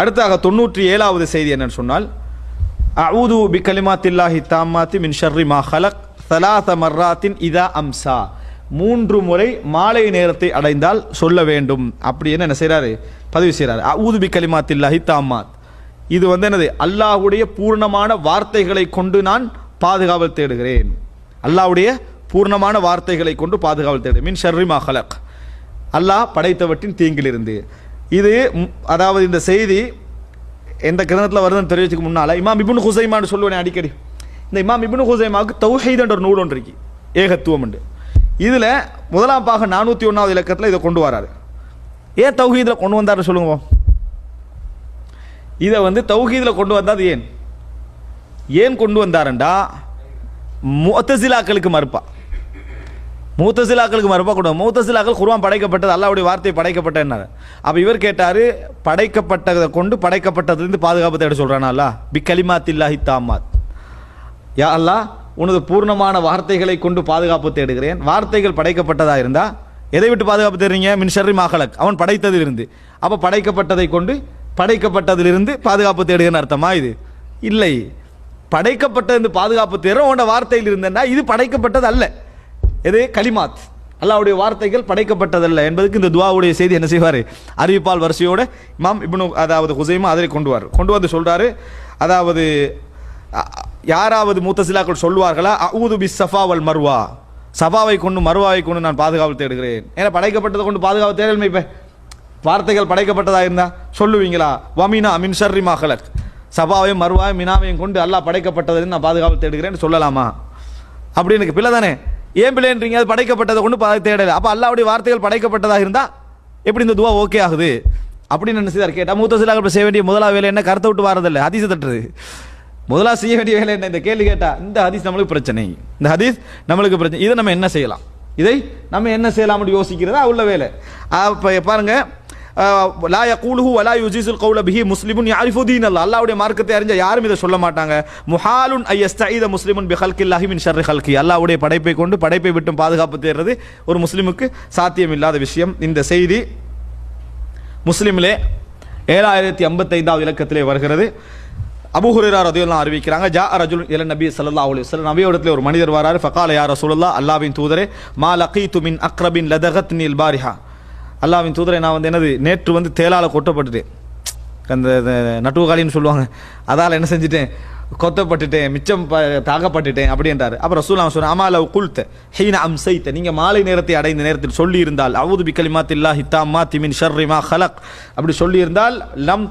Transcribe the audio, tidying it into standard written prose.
அடுத்தாக 97வது செய்தி என்னன்னு சொன்னால், அஊது பி கலிமாத்தில்லாஹி தாம்மாத்தி மின் ஷர்ரி மா ஹலக் ஸலாஸ மர்ராத்தின் இதா அம்சா. 3 முறை மாலை நேரத்தை அடைந்தால் சொல்ல வேண்டும் அப்படின்னு என்ன செய்கிறாரு, பதிவு செய்கிறார். அஊது பி கலிமாத்தில்லாஹி தாம்மாத், இது என்னது, அல்லாஹ்வுடைய பூர்ணமான வார்த்தைகளை கொண்டு நான் பாதுகாவல் தேடுகிறேன். அல்லாஹ்வுடைய பூர்ணமான வார்த்தைகளை கொண்டு பாதுகாவல் தேடுகிறேன். மின் ஷர்ரி மா ஹலக், அல்லாஹ் படைத்தவற்றின் தீங்கிலிருந்து. இது அதாவது இந்த செய்தி எந்த கிரந்தத்தில் வருதுன்னு தெரிவிச்சுக்கு முன்னால் இமாம் இப்னு ஹுஸைமான்னு சொல்லுவேன் அடிக்கடி. இந்த இமாம் இப்னு ஹுஸைமாவுக்கு தௌஹீத் என்ற ஒரு நூல் ஒன்று இருக்கு, ஏகத்துவம் உண்டு. இதில் 1ஆம் பாக 401வது இலக்கத்தில் இதை கொண்டு வராரு. ஏன் தௌஹீதில் கொண்டு வந்தார் சொல்லுங்க. இதை தௌஹீதில் கொண்டு வந்தாது ஏன் கொண்டு வந்தாருண்டா, முஅத்தஸிலாக்களுக்கு மறுப்பா. முஅத்தஸிலாக்களுக்கு மறுப்பா கொண்டு முஅத்தஸிலாக்கள் குர்ஆன் படைக்கப்பட்டது, அல்லாஹ்வுடைய வார்த்தை படைக்கப்பட்ட என்ன. அப்போ இவர் கேட்டார், படைக்கப்பட்டதை கொண்டு படைக்கப்பட்டதுலேருந்து பாதுகாப்பு தேட சொல்கிறானா அல்லாஹ், பி கலிமாத்தில்லாஹி தாம்மாத். யா அல்லாஹ், உனது பூர்ணமான வார்த்தைகளை கொண்டு பாதுகாப்பு தேடுகிறேன். வார்த்தைகள் படைக்கப்பட்டதாக இருந்தால் எதை விட்டு பாதுகாப்பு தேடுறீங்க, மின் ஷர்ரி மா ஹலக், அவன் படைத்ததிலிருந்து. அப்போ படைக்கப்பட்டதை கொண்டு படைக்கப்பட்டதிலிருந்து பாதுகாப்பு தேடுகிறேன்னு அர்த்தமா? இது இல்லை. படைக்கப்பட்டது பாதுகாப்பு தேடுற உன்னோட வார்த்தையில் இருந்தேன்னா இது படைக்கப்பட்டது அல்ல. எது, கலிமாத், அல்லாஹ்வுடைய வார்த்தைகள் படைக்கப்பட்டதல்ல என்பதுக்கு இந்த துஆவுடைய செய்தி என்ன செய்வார், அறிவிப்பால் வரிசையோடு இமாம் இப்னு அதாவது ஹுஸைமா அதில் கொண்டு வந்து சொல்கிறாரு. அதாவது யாராவது முத்தஸிலாக்கள் சொல்வார்களா, அஊது பிஸ் ஸஃபா வல் மர்வா, சஃபாவை கொண்டு மர்வாவை கொண்டு நான் பாதுகாவல் தேடுகிறேன். ஏன்னா படைக்கப்பட்டதை கொண்டு பாதுகாப்பு தேடல் இப்போ வார்த்தைகள் படைக்கப்பட்டதாக இருந்தால் சொல்லுவீங்களா, வமினா மின் ஷர்ரி மா ஹலக், சஃபாவையும் மர்வாவையும் மினாவையும் கொண்டு அல்லாஹ் படைக்கப்பட்டதிலிருந்து நான் பாதுகாவல் தேடுகிறேன்னு சொல்லலாமா? அப்படின்னு பிள்ளை தானே, ஏன் பிள்ளைன்றீங்க, அது படைக்கப்பட்டதை கொண்டு தேடலை. அப்போ அல்லாஹ்வுடைய வார்த்தைகள் படைக்கப்பட்டதாக இருந்தால் எப்படி இந்த துவா ஓகே ஆகுது அப்படின்னு என்ன செய்தார் கேட்டால், முத்தஸிலாக்கள் செய்ய வேண்டிய முதலாவது வேலை என்ன, கருத்தை விட்டு வரதில்லை, ஹதீஸை தட்டுறது. முதலாக செய்ய வேண்டிய வேலை என்ன, இந்த கேள்வி கேட்டால் இந்த ஹதீஸ் நம்மளுக்கு பிரச்சனை, இந்த ஹதீஸ் நம்மளுக்கு பிரச்சனை, இதை நம்ம என்ன செய்யலாம், இதை நம்ம என்ன செய்யலாம்னு யோசிக்கிறதா உள்ள வேலை. இப்போ பாருங்க, லா யகூலுஹு வலா யுஜீஸுல் கௌல பிஹி முஸ்லிமுன் யஅரிஃபு தீனல்லாஹ், அல்லாஹ்வுடைய மார்க்கத்தை அறிஞ்ச யாரும் இதை சொல்ல மாட்டாங்க. முஹாலுன் அய்யஸ்தஈத முஸ்லிமுன் பிஹல்கில்லாஹி மின் ஷர்ரி ஹல்கி, அல்லாஹ்வுடைய படைப்பை கொண்டு படைப்பை விட்டும் பாதுகாப்பு தேடுறது ஒரு முஸ்லிமுக்கு சாத்தியமில்லாத விஷயம். இந்த செய்தி முஸ்லிமிலே 7055வது இலக்கத்திலே வருகிறது. அபூ ஹுரைரா ரலியல்லாஹு அறிவிக்கிறாங்க, ஜா ரஜுலுன் இலன் நபி ஸல்லல்லாஹு அலைஹி வஸல்லம், நபியோடத்தில் ஒரு மனிதர் வராரு. ஃபகால யா ரசூலுல்லாஹ், அல்லாஹ்வின் தூதரே, மா லகீது மின் அக்ரபின் லதகத்னில் பாரிஹா, அல்லாஹ்வின் தூதரை நான் என்னது நேற்று தேலால் கொட்டப்பட்டுட்டேன், அந்த நட்டுவகாலின்னு சொல்லுவாங்க, அதால் என்ன செஞ்சுட்டேன், கொத்தப்பட்டுட்டேன், மிச்சம் தாகப்பட்டுட்டேன் அப்படின்றாரு. அப்புறம் ரசூலுல்லாஹ் சொன்னாங்க, அமால குல்த ஹீன அம்சைத, நீங்கள் மாலை நேரத்தை அடைந்த நேரத்தில் சொல்லி இருந்தால், அஊது பி கலிமாத்தில்லாஹி தாம்மாத்தி மின் ஷர்ரி மா ஹலக் அப்படி சொல்லி இருந்தால், லம்